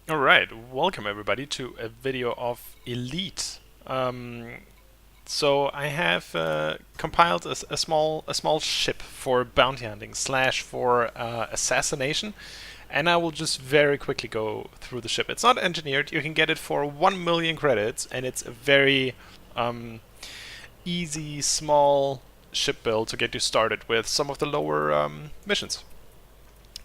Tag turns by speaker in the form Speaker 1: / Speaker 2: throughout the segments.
Speaker 1: Alright, welcome everybody to a video of Elite. So I have compiled a small ship for bounty hunting slash for assassination, and I will just very quickly go through the ship. It's not engineered. You can get it for 1 million credits, and it's a very um, easy small ship build to get you started with some of the lower missions.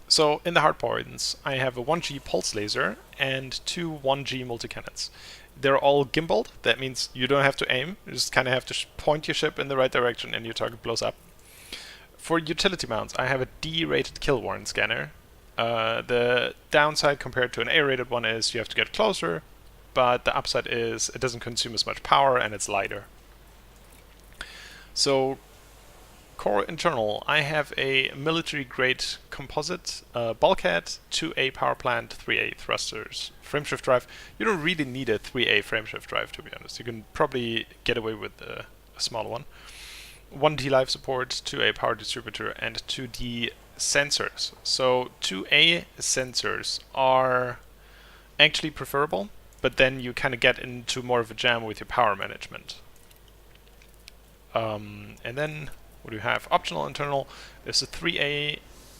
Speaker 1: So in the hard points, I have a 1G pulse laser and two 1G multi-cannons. They're all gimbaled. That means you don't have to aim. You just kind of have to point your ship in the right direction and your target blows up. For utility mounts, I have a D-rated kill warrant scanner. The downside compared to an A-rated one is you have to get closer, but the upside is it doesn't consume as much power and it's lighter. So core internal, I have a military-grade composite bulkhead, 2A power plant, 3A thrusters, frameshift drive. You don't really need a 3A frameshift drive, to be honest. You can probably get away with a smaller one. 1D life support, 2A power distributor, and 2D sensors. So 2A sensors are actually preferable, but then you kind of get into more of a jam with your power management. And then what do you have? Optional internal. There's a 3A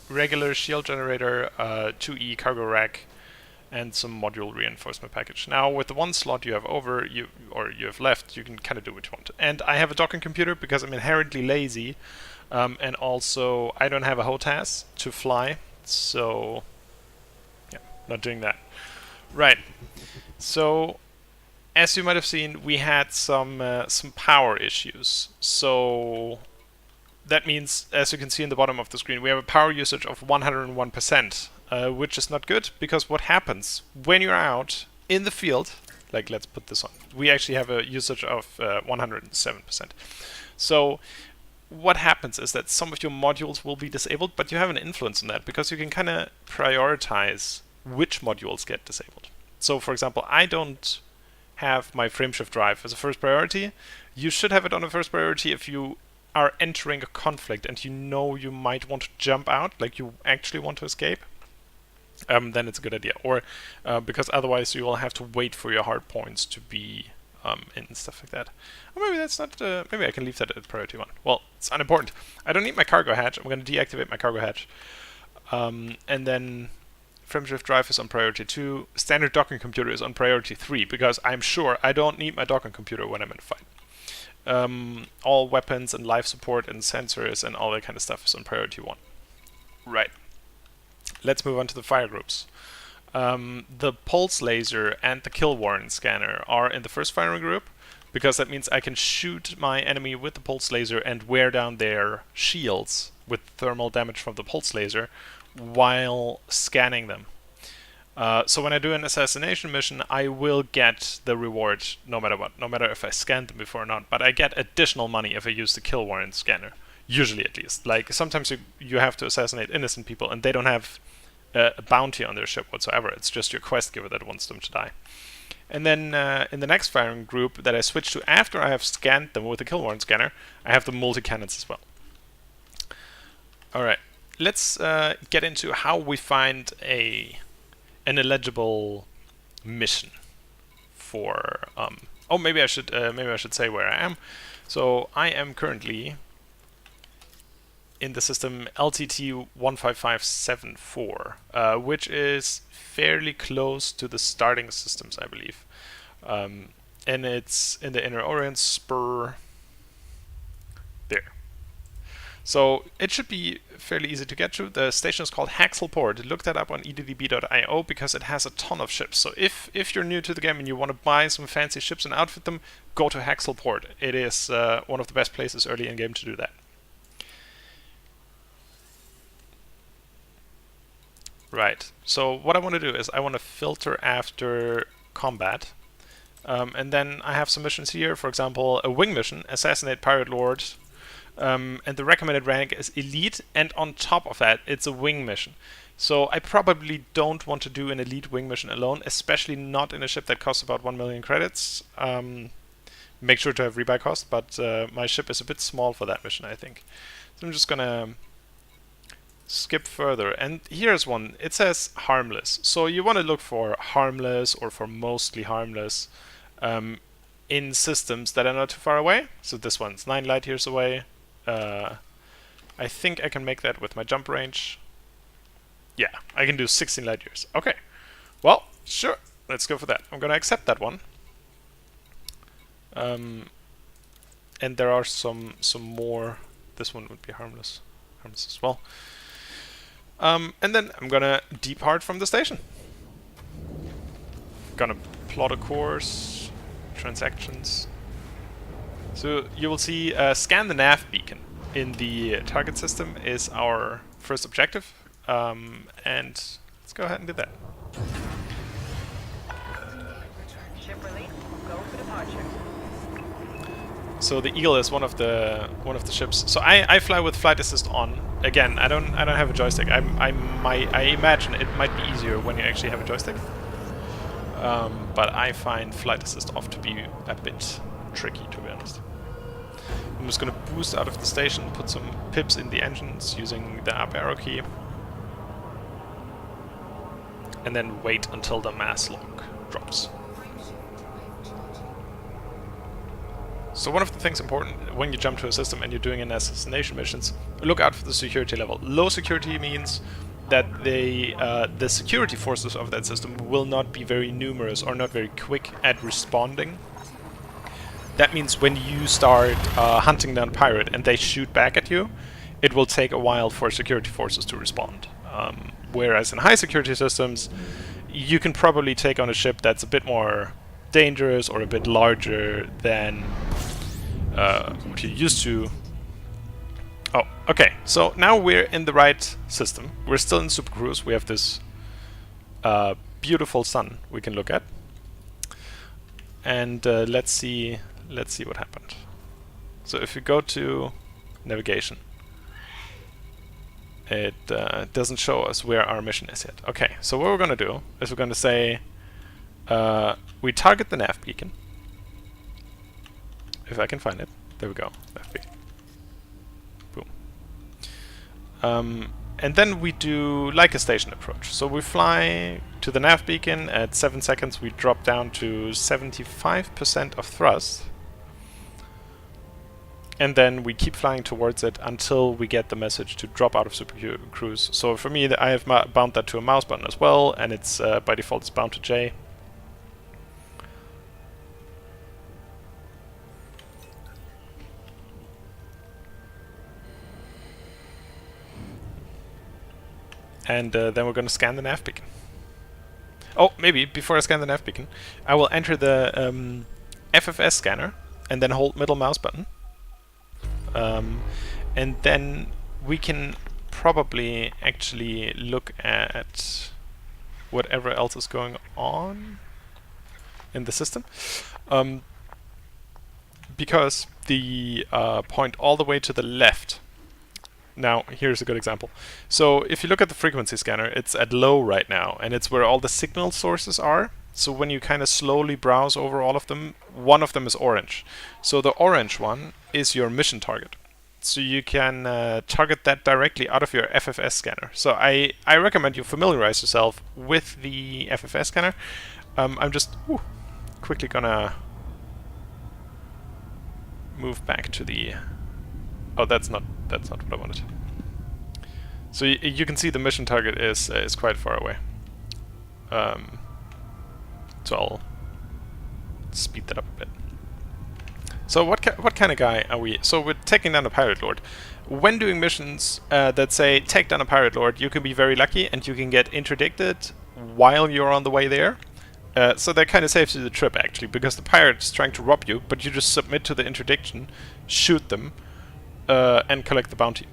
Speaker 1: regular shield generator, 2E cargo rack, and some module reinforcement package. Now, with the one slot you have over, you have left, you can kind of do what you want. And I have a docking computer because I'm inherently lazy, and also I don't have a HOTAS to fly, so yeah, not doing that. Right. So as you might have seen, we had some power issues. So that means, as you can see in the bottom of the screen, we have a power usage of 101%, which is not good, because what happens when you're out in the field, like let's put this on, we actually have a usage of 107%. So what happens is that some of your modules will be disabled, but you have an influence on that, because you can kind of prioritize which modules get disabled. So for example, I don't have my frameshift drive as a first priority. You should have it on a first priority if you are entering a conflict and you know you might want to jump out, like you actually want to escape, then it's a good idea. Or because otherwise you will have to wait for your hard points to be in and stuff like that. Or maybe that's not. Maybe I can leave that at priority 1. Well, it's unimportant. I don't need my cargo hatch. I'm going to deactivate my cargo hatch, and then frameshift drive is on priority 2. Standard docking computer is on priority 3 because I'm sure I don't need my docking computer when I'm in a fight. All weapons and life support and sensors and all that kind of stuff is on priority 1. Right. Let's move on to the fire groups. The pulse laser and the kill warrant scanner are in the first firing group, because that means I can shoot my enemy with the pulse laser and wear down their shields with thermal damage from the pulse laser while scanning them. So when I do an assassination mission, I will get the reward no matter what, no matter if I scanned them before or not, but I get additional money if I use the kill warrant scanner, usually at least. Like, sometimes you have to assassinate innocent people and they don't have a bounty on their ship whatsoever. It's just your quest giver that wants them to die. And then in the next firing group that I switch to after I have scanned them with the kill warrant scanner, I have the multi-cannons as well. Alright, let's get into how we find an eligible mission for oh, maybe I should say where I am. So I am currently in the system LTT 15574, which is fairly close to the starting systems, I believe, and it's in the Inner Orient Spur there. So it should be fairly easy to get to. The station is called Haxelport. Look that up on eddb.io because it has a ton of ships. So if you're new to the game and you want to buy some fancy ships and outfit them, go to Haxelport. It is one of the best places early in game to do that. Right. So what I want to do is I want to filter after combat. And then I have some missions here. For example, a wing mission, Assassinate Pirate Lord. And the recommended rank is Elite, and on top of that, it's a wing mission. So I probably don't want to do an Elite wing mission alone, especially not in a ship that costs about 1 million credits. Make sure to have rebuy cost, but my ship is a bit small for that mission, I think. So I'm just gonna skip further, and here's one. It says harmless. So you want to look for harmless or for mostly harmless in systems that are not too far away. So this one's 9 light years away. I think I can make that with my jump range. Yeah, I can do 16 light years. Okay, well, sure. Let's go for that. I'm gonna accept that one. And there are some more. This one would be harmless as well. And then I'm gonna depart from the station. Gonna plot a course, transactions. So you will see scan the nav beacon in the target system is our first objective. And let's go ahead and do that.
Speaker 2: Ship release. Go for departure.
Speaker 1: So the Eagle is one of the ships. So I fly with flight assist on. Again, I don't have a joystick. I imagine it might be easier when you actually have a joystick. But I find flight assist off to be a bit tricky, to be honest. I'm just gonna boost out of the station, put some pips in the engines using the up arrow key, and then wait until the mass lock drops. So one of the things important when you jump to a system and you're doing an assassination missions, look out for the security level. Low security means that the security forces of that system will not be very numerous or not very quick at responding. That means when you start hunting down a pirate and they shoot back at you, it will take a while for security forces to respond. Whereas in high security systems, you can probably take on a ship that's a bit more dangerous or a bit larger than what you're used to. Oh, okay. So now we're in the right system. We're still in Super Cruise. We have this beautiful sun we can look at, and let's see what happened. So if you go to navigation, it doesn't show us where our mission is yet. Okay, so what we're going to do is we're going to say we target the nav beacon. If I can find it. There we go. Nav beacon. Boom. And then we do like a station approach. So we fly to the nav beacon. At 7 seconds we drop down to 75% of thrust. And then we keep flying towards it until we get the message to drop out of Super Cruise. So for me, I have bound that to a mouse button as well, and it's by default it's bound to J. And then we're going to scan the nav beacon. Oh, maybe before I scan the nav beacon, I will enter the FFS scanner and then hold middle mouse button. And then we can probably actually look at whatever else is going on in the system. Because the point all the way to the left. Now, here's a good example. So if you look at the frequency scanner, it's at low right now, and it's where all the signal sources are. So when you kind of slowly browse over all of them, one of them is orange. So the orange one is your mission target. So you can target that directly out of your FFS scanner. So I recommend you familiarize yourself with the FFS scanner. I'm just quickly gonna move back to the... Oh, that's not what I wanted. So you can see the mission target is quite far away. So I'll speed that up a bit. So what kind of guy are we? So we're taking down a pirate lord. When doing missions that say take down a pirate lord, you can be very lucky and you can get interdicted while you're on the way there. So that kind of saves you the trip actually, because the pirate's trying to rob you, but you just submit to the interdiction, shoot them, and collect the bounty.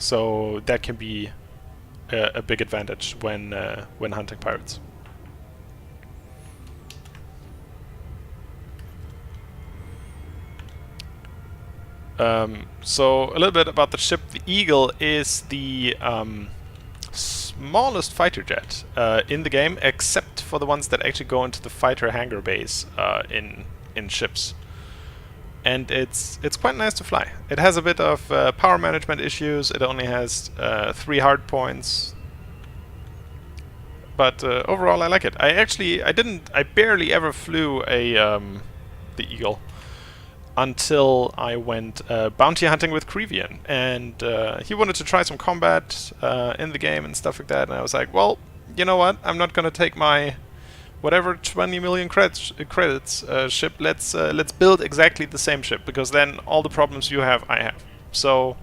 Speaker 1: So that can be a big advantage when hunting pirates. So a little bit about the ship. The Eagle is the smallest fighter jet in the game, except for the ones that actually go into the fighter hangar base in ships. and it's quite nice to fly. It has a bit of power management issues. It only has 3 hard points, but overall I like it. I barely ever flew the Eagle until I went bounty hunting with Crevian, and he wanted to try some combat in the game and stuff like that, and I was like, well, you know what, I'm not gonna take my whatever 20 million credits ship. Let's build exactly the same ship, because then all the problems you have, I have. So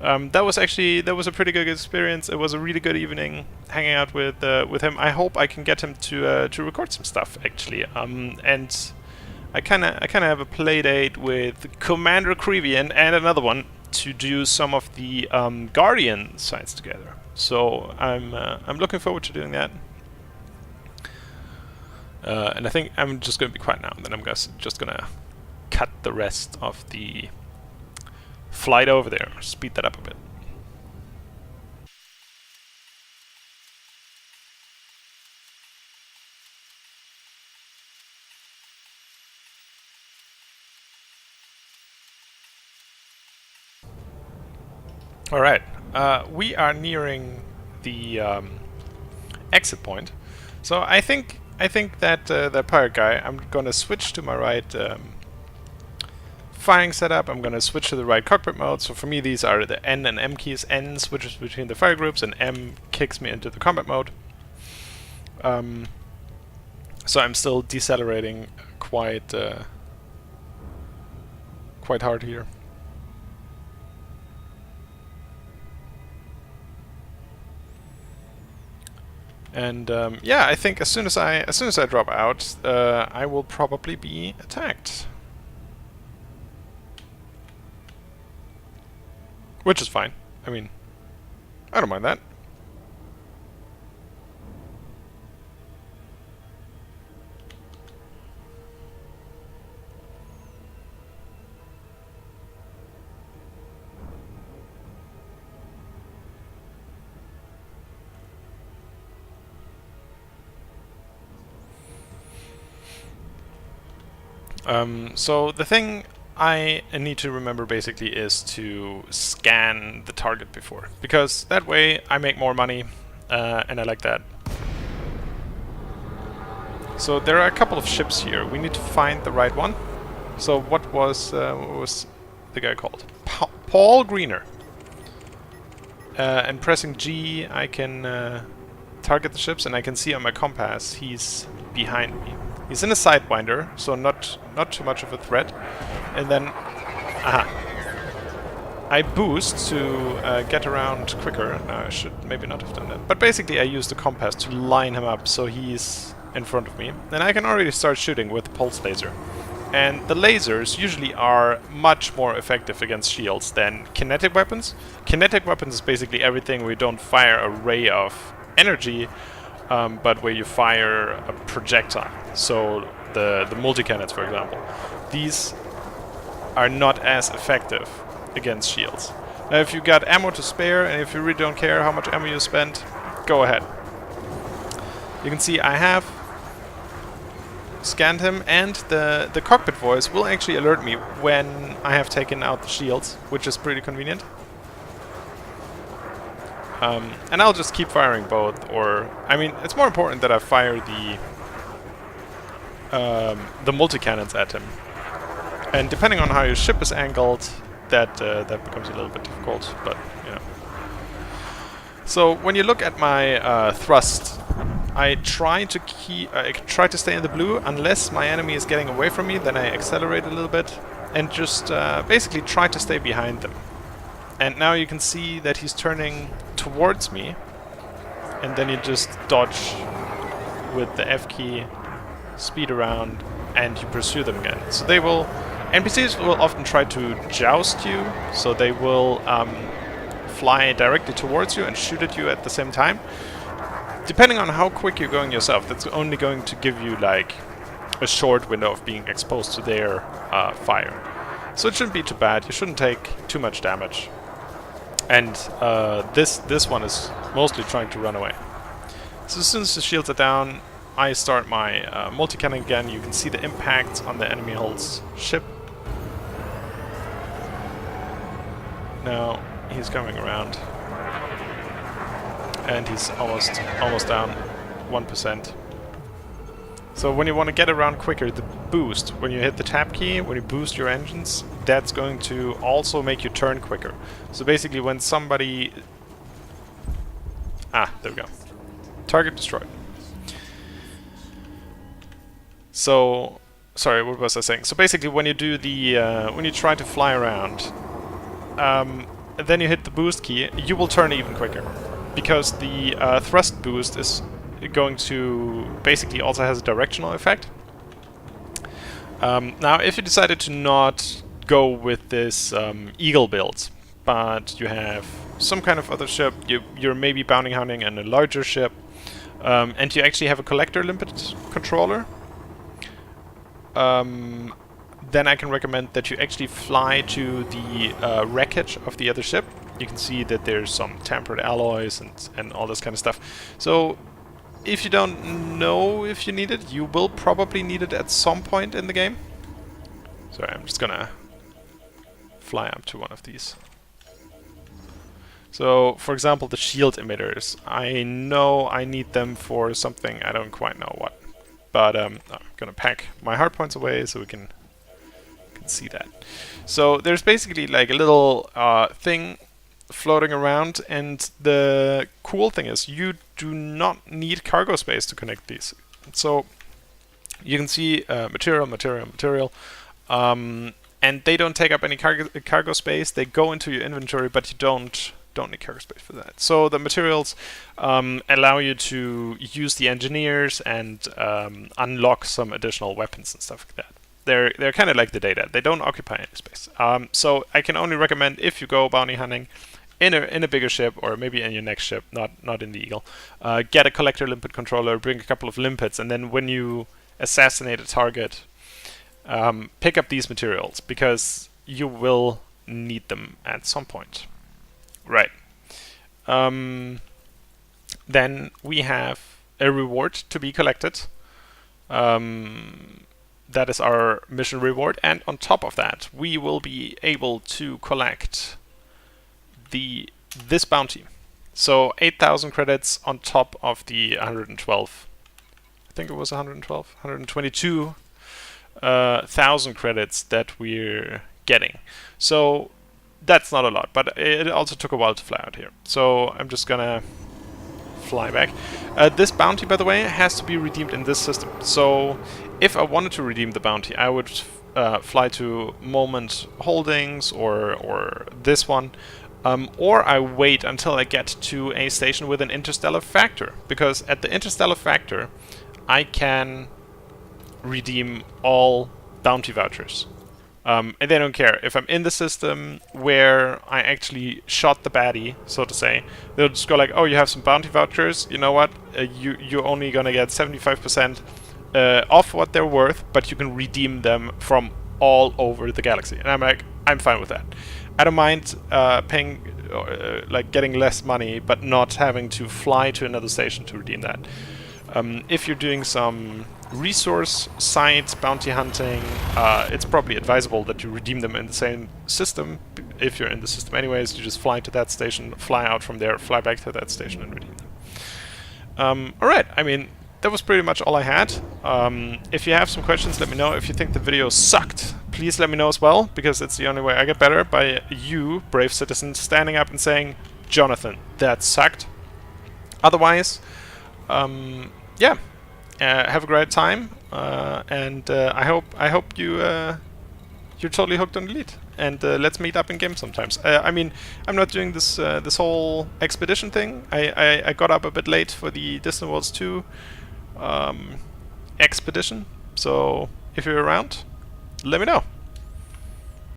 Speaker 1: that was a pretty good experience. It was a really good evening hanging out with him. I hope I can get him to record some stuff actually. And I kind of have a play date with Commander Crevian and another one to do some of the Guardian sites together. So I'm looking forward to doing that. And I think I'm just going to be quiet now, and then I'm just going to cut the rest of the flight over there, speed that up a bit. Alright, we are nearing the exit point. So I think that that pirate guy, I'm gonna switch to my right firing setup. I'm gonna switch to the right cockpit mode. So for me, these are the N and M keys. N switches between the fire groups, and M kicks me into the combat mode. So I'm still decelerating quite hard here. And yeah, I think as soon as I drop out, I will probably be attacked, which is fine. I mean, I don't mind that. So the thing I need to remember basically is to scan the target before, because that way I make more money, and I like that. So there are a couple of ships here. We need to find the right one. So what was the guy called? Paul Greener. And pressing G, I can target the ships, and I can see on my compass he's behind me. He's in a sidewinder, so not too much of a threat. And then, I boost to get around quicker. No, I should maybe not have done that. But basically, I use the compass to line him up so he's in front of me, and I can already start shooting with the pulse laser. And the lasers usually are much more effective against shields than kinetic weapons. Kinetic weapons is basically everything where you don't fire a ray of energy, but where you fire a projectile. So the multi-cannons, for example. These are not as effective against shields. Now, if you got ammo to spare, and if you really don't care how much ammo you spend, go ahead. You can see I have scanned him, and the cockpit voice will actually alert me when I have taken out the shields, which is pretty convenient. And I'll just keep firing both, or I mean, it's more important that I fire the multi-cannons at him. And depending on how your ship is angled, that becomes a little bit difficult, but you know. So when you look at my thrust, I try to stay in the blue unless my enemy is getting away from me. Then I accelerate a little bit and just basically try to stay behind them. And now you can see that he's turning towards me, and then you just dodge with the F key, speed around, and you pursue them again. So they will, NPCs will often try to joust you, so they will fly directly towards you and shoot at you at the same time. Depending on how quick you're going yourself, that's only going to give you like a short window of being exposed to their fire. So it shouldn't be too bad. You shouldn't take too much damage. And this one is mostly trying to run away. So as soon as the shields are down, I start my multi-cannon again. You can see the impact on the enemy hull's ship. Now he's coming around, and he's almost down 1%. So when you want to get around quicker, the boost, when you hit the tab key, when you boost your engines, that's going to also make you turn quicker. So basically when somebody... Ah, there we go. Target destroyed. So, sorry, what was I saying? So basically when you do the, when you try to fly around, then you hit the boost key, you will turn even quicker. Because the thrust boost is going to basically also has a directional effect. Now, if you decided to not go with this Eagle build, but you have some kind of other ship, you're maybe bounty hunting in a larger ship, and you actually have a collector limpet controller, then I can recommend that you actually fly to the wreckage of the other ship. You can see that there's some tampered alloys and all this kind of stuff. So if you don't know if you need it, you will probably need it at some point in the game. Sorry, I'm just gonna fly up to one of these. So, for example, the shield emitters. I know I need them for something, I don't quite know what. But I'm gonna pack my hard points away so we can see that. So there's basically like a little thing floating around, and the cool thing is you do not need cargo space to connect these. So you can see material, and they don't take up any cargo space. They go into your inventory, but you don't need cargo space for that. So the materials allow you to use the engineers and unlock some additional weapons and stuff like that. They're kind of like the data. They don't occupy any space. So I can only recommend, if you go bounty hunting in a bigger ship, or maybe in your next ship, not in the Eagle, get a collector limpet controller, bring a couple of limpets, and then when you assassinate a target, pick up these materials, because you will need them at some point. Right. Then we have a reward to be collected. That is our mission reward, and on top of that, we will be able to collect this bounty. So 8,000 credits on top of the 112. I think it was 112, 122,000 credits that we're getting. So that's not a lot, but it also took a while to fly out here. So I'm just gonna fly back. This bounty, by the way, has to be redeemed in this system. So if I wanted to redeem the bounty, I would fly to Moment Holdings or this one, or I wait until I get to a station with an interstellar factor, because at the interstellar factor I can redeem all bounty vouchers. And they don't care if I'm in the system where I actually shot the baddie, so to say. They'll just go like, oh, you have some bounty vouchers, you know what, you're only gonna get 75% off what they're worth, but you can redeem them from all over the galaxy. And I'm like, I'm fine with that. I don't mind paying, like getting less money, but not having to fly to another station to redeem that. If you're doing some resource site bounty hunting, it's probably advisable that you redeem them in the same system. If you're in the system anyways, you just fly to that station, fly out from there, fly back to that station and redeem them. Alright, I mean, that was pretty much all I had. If you have some questions, let me know. If you think the video sucked, please let me know as well, because it's the only way I get better, by you, brave citizens, standing up and saying, Jonathan, that sucked. Otherwise, yeah, have a great time, and I hope you're totally hooked on Elite, and let's meet up in game sometimes. I mean, I'm not doing this this whole expedition thing. I got up a bit late for the Distant Worlds 2 expedition, so if you're around, let me know.